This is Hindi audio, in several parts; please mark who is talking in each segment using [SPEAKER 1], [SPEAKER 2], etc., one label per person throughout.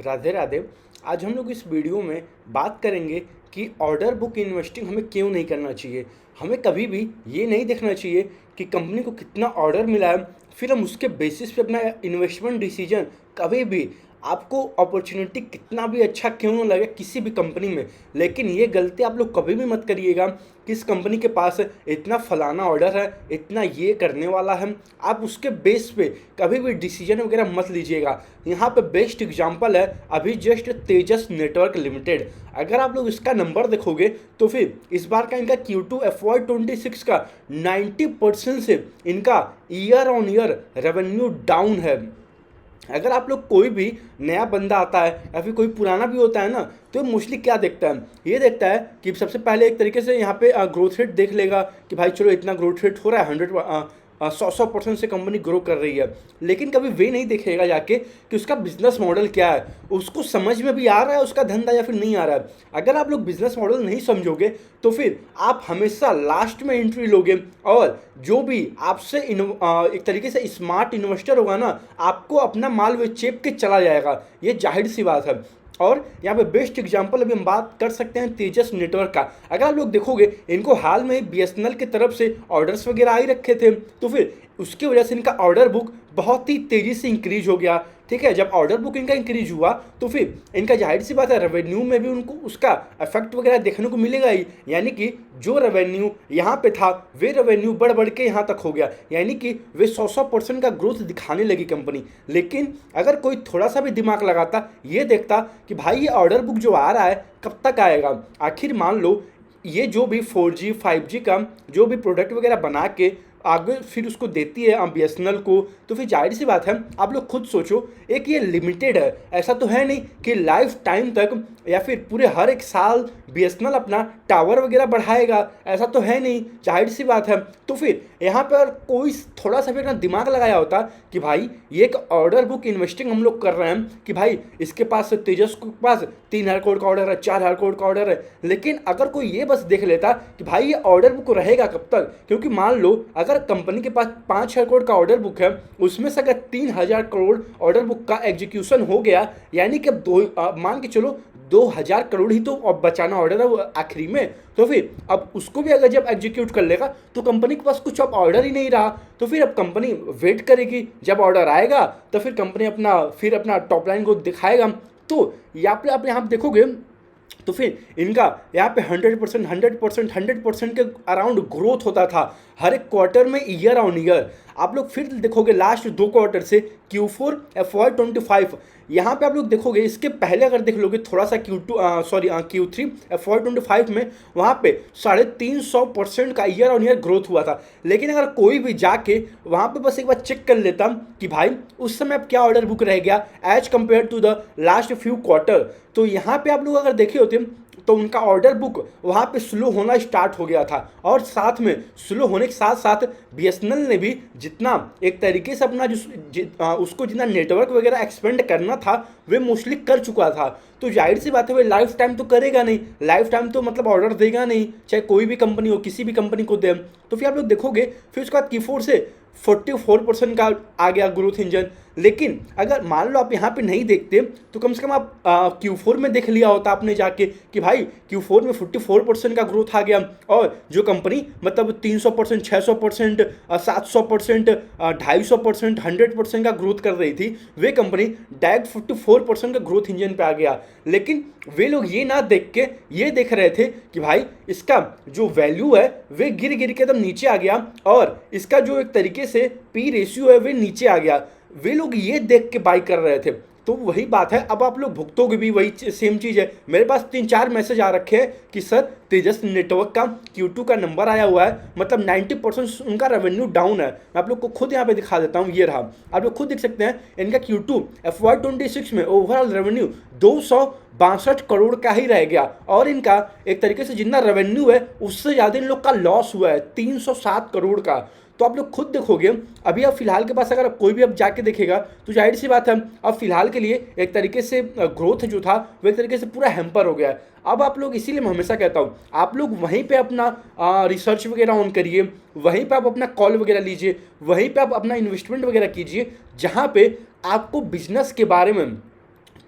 [SPEAKER 1] राधे राधे। आज हम लोग इस वीडियो में बात करेंगे कि ऑर्डर बुक इन्वेस्टिंग हमें क्यों नहीं करना चाहिए। हमें कभी भी ये नहीं देखना चाहिए कि कंपनी को कितना ऑर्डर मिला है, फिर हम उसके बेसिस पे अपना इन्वेस्टमेंट डिसीजन कभी भी, आपको अपॉर्चुनिटी कितना भी अच्छा क्यों ना लगे किसी भी कंपनी में, लेकिन ये गलती आप लोग कभी भी मत करिएगा कि इस कंपनी के पास इतना फलाना ऑर्डर है, इतना ये करने वाला है। आप उसके बेस पे कभी भी डिसीजन वगैरह मत लीजिएगा। यहाँ पे बेस्ट एग्जांपल है अभी जस्ट तेजस नेटवर्क लिमिटेड। अगर आप लोग इसका नंबर देखोगे तो फिर इस बार का इनका Q2 FY26 का 90% से इनका year on year revenue down है। अगर आप लोग कोई भी नया बंदा आता है या फिर कोई पुराना भी होता है ना, तो मोस्टली क्या देखता है, ये देखता है कि सबसे पहले एक तरीके से यहाँ पे ग्रोथ रेट देख लेगा कि भाई चलो इतना ग्रोथ रेट हो रहा है, 100% से कंपनी ग्रो कर रही है। लेकिन कभी वे नहीं देखेगा जाके कि उसका बिजनेस मॉडल क्या है, उसको समझ में भी आ रहा है उसका धंधा या फिर नहीं आ रहा है। अगर आप लोग बिजनेस मॉडल नहीं समझोगे तो फिर आप हमेशा लास्ट में एंट्री लोगे, और जो भी आपसे एक तरीके से स्मार्ट इन्वेस्टर होगा ना, आपको अपना माल वे चेप के चला जाएगा। ये जाहिर सी बात है। और यहाँ पे बेस्ट एग्जांपल अभी हम बात कर सकते हैं तेजस नेटवर्क का। अगर आप लोग देखोगे इनको हाल में BSNL की तरफ से ऑर्डर्स वगैरह आ ही रखे थे, तो फिर उसकी वजह से इनका ऑर्डर बुक बहुत ही तेज़ी से इंक्रीज हो गया। ठीक है, जब ऑर्डर बुक इनका इंक्रीज हुआ तो फिर इनका जाहिर सी बात है रेवेन्यू में भी उनको उसका इफेक्ट वगैरह देखने को मिलेगा ही। यानी कि जो रेवेन्यू यहाँ पे था वे रेवेन्यू बढ़ बढ़ के यहाँ तक हो गया, यानी कि वे 100% का ग्रोथ दिखाने लगी कंपनी। लेकिन अगर कोई थोड़ा सा भी दिमाग लगाता, ये देखता कि भाई ये ऑर्डर बुक जो आ रहा है कब तक आएगा, आखिर मान लो ये जो भी 4G 5G का जो भी प्रोडक्ट वगैरह बना के आगे फिर उसको देती है BSNL को, तो फिर जाहिर सी बात है आप लोग खुद सोचो, एक ये लिमिटेड है, ऐसा तो है नहीं कि लाइफ टाइम तक या फिर पूरे हर एक साल BSNL अपना टावर वगैरह बढ़ाएगा, ऐसा तो है नहीं, जाहिर सी बात है। तो फिर यहाँ पर कोई थोड़ा सा भी अपना दिमाग लगाया होता कि भाई ये एक ऑर्डर बुक इन्वेस्टिंग हम लोग कर रहे हैं कि भाई इसके पास तेजस के पास 3,000 करोड़ का ऑर्डर है, 4,000 करोड़ का ऑर्डर है। लेकिन अगर कोई ये बस देख लेता कि भाई ये ऑर्डर बुक रहेगा कब तक, क्योंकि मान लो अगर कंपनी के पास 5,000 करोड़ का ऑर्डर बुक है, उसमें से अगर 3,000 करोड़ ऑर्डर बुक का एग्जीक्यूशन हो गया, यानी कि अब मान के चलो 2,000 करोड़ ही तो अब बचाना ऑर्डर है वो आखिरी में, तो फिर अब उसको भी अगर जब एग्जीक्यूट कर लेगा तो कंपनी के पास कुछ अब ऑर्डर ही नहीं रहा। तो फिर अब कंपनी वेट करेगी, जब ऑर्डर आएगा तो फिर कंपनी अपना टॉप लाइन को दिखाएगा। तो यहाँ पे आप यहाँ देखोगे तो फिर इनका यहाँ पे 100% के अराउंड ग्रोथ होता था हर एक क्वार्टर में, ईयर ऑन ईयर। आप लोग फिर देखोगे लास्ट 2 क्वार्टर से Q4 FY25, यहाँ पे आप लोग देखोगे इसके पहले अगर देख लोगे थोड़ा सा Q3 FY25 में वहाँ पे 350% का ईयर ऑन ईयर ग्रोथ हुआ था। लेकिन अगर कोई भी जाके वहाँ पे बस एक बार चेक कर लेता कि भाई उस समय अब क्या ऑर्डर बुक रह गया as compare to the last few quarter, तो यहाँ पे आप लोग अगर देखे होते तो उनका ऑर्डर बुक वहाँ पे स्लो होना स्टार्ट हो गया था। और साथ में स्लो होने के साथ साथ BSNL ने भी जितना एक तरीके से अपना उसको जितना नेटवर्क वगैरह एक्सपेंड करना था वे मोस्टली कर चुका था। तो जाहिर सी बात है वे लाइफ टाइम तो करेगा नहीं, लाइफ टाइम तो मतलब ऑर्डर देगा नहीं, चाहे कोई भी कंपनी हो, किसी भी कंपनी को दे। तो फिर आप लोग देखोगे फिर उसके बाद Q4 से 44% का आ गया ग्रोथ इंजन। लेकिन अगर मान लो आप यहाँ पे नहीं देखते तो कम से कम आप Q4 में देख लिया होता आपने जाके कि भाई Q4 में 44% का ग्रोथ आ गया, और जो कंपनी मतलब 300%, 600%, 700%, 250%, 100% का ग्रोथ कर रही थी, वे कंपनी डायरेक्ट 44% का ग्रोथ इंजन पे आ गया। लेकिन वे लोग ये ना देख के ये देख रहे थे कि भाई इसका जो वैल्यू है वे गिर गिर के एकदम नीचे आ गया, और इसका जो एक तरीके से P रेशियो है वे नीचे आ गया। वे लोग ये देख के बाई कर रहे थे। तो वही बात है, अब आप लोग भुगतोगे भी वही सेम चीज़ है। मेरे पास 3-4 मैसेज आ रखे हैं कि सर तेजस नेटवर्क का Q2 का नंबर आया हुआ है, मतलब 90% उनका रेवेन्यू डाउन है। मैं आप लोग को खुद यहाँ पे दिखा देता हूँ, ये रहा, आप लोग खुद देख सकते हैं इनका Q2 FY26 में ओवरऑल रेवेन्यू 262 करोड़ का ही रह गया, और इनका एक तरीके से जितना रेवेन्यू है उससे ज़्यादा इन लोग का लॉस हुआ है 307 करोड़ का। तो आप लोग खुद देखोगे अभी अब फिलहाल के पास अगर कोई भी अब जाके देखेगा तो जाहिर सी बात है अब फिलहाल के लिए एक तरीके से ग्रोथ जो था वो एक तरीके से पूरा हैम्पर हो गया है। अब आप लोग, इसीलिए मैं हमेशा कहता हूँ आप लोग वहीं पे अपना रिसर्च वगैरह ऑन करिए, वहीं पे आप अपना कॉल वगैरह लीजिए, वहीं पे आप अपना इन्वेस्टमेंट वगैरह कीजिए, जहाँ पे आपको बिजनेस के बारे में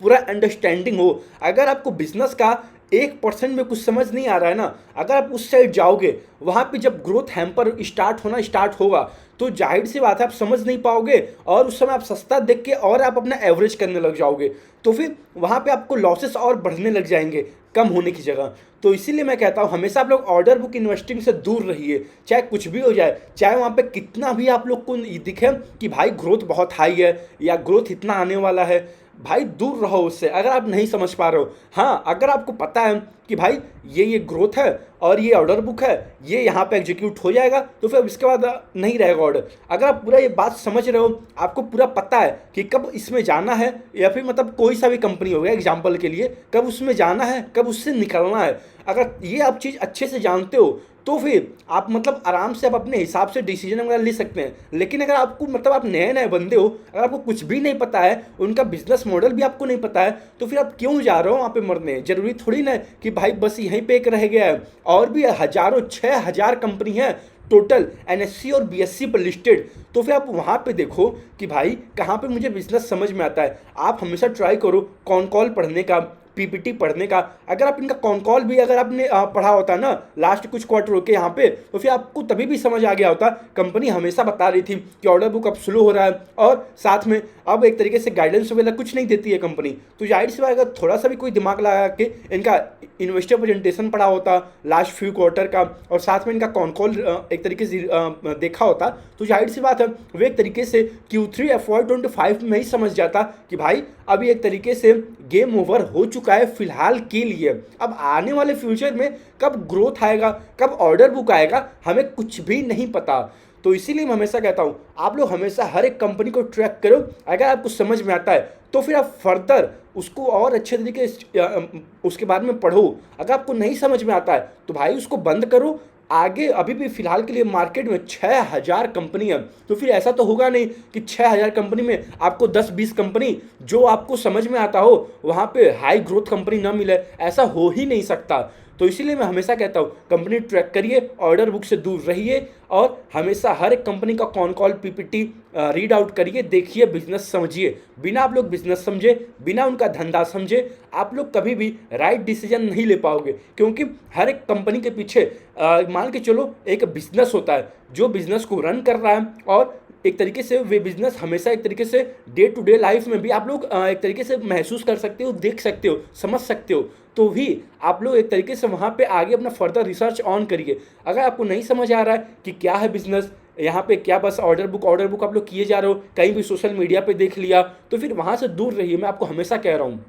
[SPEAKER 1] पूरा अंडरस्टैंडिंग हो। अगर आपको बिजनेस का 1% में कुछ समझ नहीं आ रहा है ना, अगर आप उस साइड जाओगे, वहाँ पे जब ग्रोथ हैम्पर स्टार्ट होगा, तो जाहिर सी बात है आप समझ नहीं पाओगे, और उस समय आप सस्ता देख के और आप अपना एवरेज करने लग जाओगे, तो फिर वहाँ पे आपको लॉसेस और बढ़ने लग जाएंगे कम होने की जगह। तो इसीलिए मैं कहता हूँ हमेशा आप लोग ऑर्डर बुक इन्वेस्टिंग से दूर रहिए, चाहे कुछ भी हो जाए, चाहे वहाँ पे कितना भी आप लोग को दिखे कि भाई ग्रोथ बहुत हाई है या ग्रोथ इतना आने वाला है, भाई दूर रहो उससे अगर आप नहीं समझ पा रहे हो। हाँ, अगर आपको पता है कि भाई ये ग्रोथ है और ये ऑर्डर बुक है, ये यहाँ पे एग्जीक्यूट हो जाएगा, तो फिर इसके बाद नहीं रहेगा ऑर्डर। अगर आप पूरा ये बात समझ रहे हो, आपको पूरा पता है कि कब इसमें जाना है, या फिर मतलब कोई सा भी कंपनी हो गया एग्जाम्पल के लिए, कब उसमें जाना है, कब उससे निकलना है, अगर ये आप चीज़ अच्छे से जानते हो, तो फिर आप मतलब आराम से आप अपने हिसाब से डिसीजन वगैरह ले सकते हैं। लेकिन अगर आपको मतलब आप नए नए बंदे हो, अगर आपको कुछ भी नहीं पता है, उनका बिजनेस मॉडल भी आपको नहीं पता है, तो फिर आप क्यों जा रहे हो वहाँ पे मरने। जरूरी थोड़ी ना कि भाई बस यहीं पे एक रह गया है, और भी हजारों 6,000 कंपनी है टोटल एनएससी और बीएससी पर लिस्टेड। तो फिर आप वहाँ पे देखो कि भाई कहाँ पे मुझे बिजनेस समझ में आता है। आप हमेशा ट्राई करो कॉन कॉल पढ़ने का, पीपीटी पढ़ने का। अगर आप इनका कॉन कॉल भी अगर आपने पढ़ा होता ना लास्ट कुछ क्वार्टर के यहाँ पे, तो फिर आपको तभी भी समझ आ गया होता। कंपनी हमेशा बता रही थी कि ऑर्डर बुक अब स्लो हो रहा है, और साथ में अब एक तरीके से गाइडेंस वगैरह कुछ नहीं देती है कंपनी। तो जाहिर सी बात अगर थोड़ा सा भी कोई दिमाग लगा के इनका इन्वेस्टर प्रेजेंटेशन पढ़ा होता लास्ट फ्यू क्वार्टर का, और साथ में इनका कॉन कॉल एक तरीके से देखा होता, तो जाहिर सी बात है वो एक तरीके से Q3 FY25 में ही समझ जाता कि भाई अभी एक तरीके से गेम ओवर हो चुका है फिलहाल के लिए। अब आने वाले फ्यूचर में कब ग्रोथ आएगा, कब ऑर्डर बुक आएगा, हमें कुछ भी नहीं पता। तो इसीलिए मैं हमेशा कहता हूँ आप लोग हमेशा हर एक कंपनी को ट्रैक करो। अगर आपको समझ में आता है तो फिर आप फर्दर उसको और अच्छे तरीके से उसके बारे में पढ़ो। अगर आपको नहीं समझ में आता है तो भाई उसको बंद करो। आगे अभी भी फिलहाल के लिए मार्केट में 6,000 कंपनी है, तो फिर ऐसा तो होगा नहीं कि 6,000 कंपनी में आपको 10-20 कंपनी जो आपको समझ में आता हो वहाँ पे हाई ग्रोथ कंपनी ना मिले, ऐसा हो ही नहीं सकता। तो इसीलिए मैं हमेशा कहता हूँ कंपनी ट्रैक करिए, ऑर्डर बुक से दूर रहिए, और हमेशा हर एक कंपनी का con call PPT read out करिए, देखिए, बिजनेस समझिए। बिना आप लोग बिजनेस समझे, बिना उनका धंधा समझे, आप लोग कभी भी राइट डिसीजन नहीं ले पाओगे। क्योंकि हर एक कंपनी के पीछे मान के चलो एक बिजनेस होता है जो बिजनेस को रन कर रहा है, और एक तरीके से वे बिजनेस हमेशा एक तरीके से डे टू डे लाइफ में भी आप लोग एक तरीके से महसूस कर सकते हो, देख सकते हो, समझ सकते हो। तो भी आप लोग एक तरीके से वहाँ पे आगे अपना फर्दर रिसर्च ऑन करिए। अगर आपको नहीं समझ आ रहा है कि क्या है बिजनेस, यहाँ पे क्या बस ऑर्डर बुक आप लोग किए जा रहे हो, कहीं भी सोशल मीडिया पे देख लिया, तो फिर वहाँ से दूर रहिए, मैं आपको हमेशा कह रहा हूँ।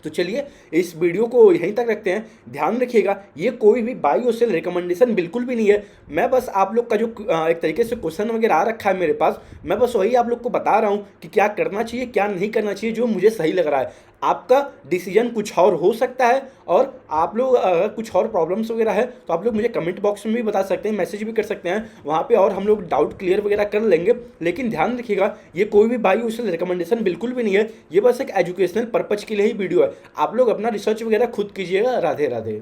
[SPEAKER 1] तो चलिए इस वीडियो को यहीं तक रखते हैं। ध्यान रखिएगा ये कोई भी बाई और सेल रिकमेंडेशन बिल्कुल भी नहीं है। मैं बस आप लोग का जो एक तरीके से क्वेश्चन वगैरह आ रखा है मेरे पास, मैं बस वही आप लोग को बता रहा हूँ कि क्या करना चाहिए क्या नहीं करना चाहिए, जो मुझे सही लग रहा है। आपका डिसीजन कुछ और हो सकता है, और आप लोग अगर कुछ और प्रॉब्लम्स वगैरह है तो आप लोग मुझे कमेंट बॉक्स में भी बता सकते हैं, मैसेज भी कर सकते हैं वहाँ पे, और हम लोग डाउट क्लियर वगैरह कर लेंगे। लेकिन ध्यान रखिएगा ये कोई भी बाई और सेल रिकमेंडेशन बिल्कुल भी नहीं है, ये बस एक एजुकेशनल पर्पज के लिए ही वीडियो है। आप लोग अपना रिसर्च वगैरह खुद कीजिएगा। राधे राधे।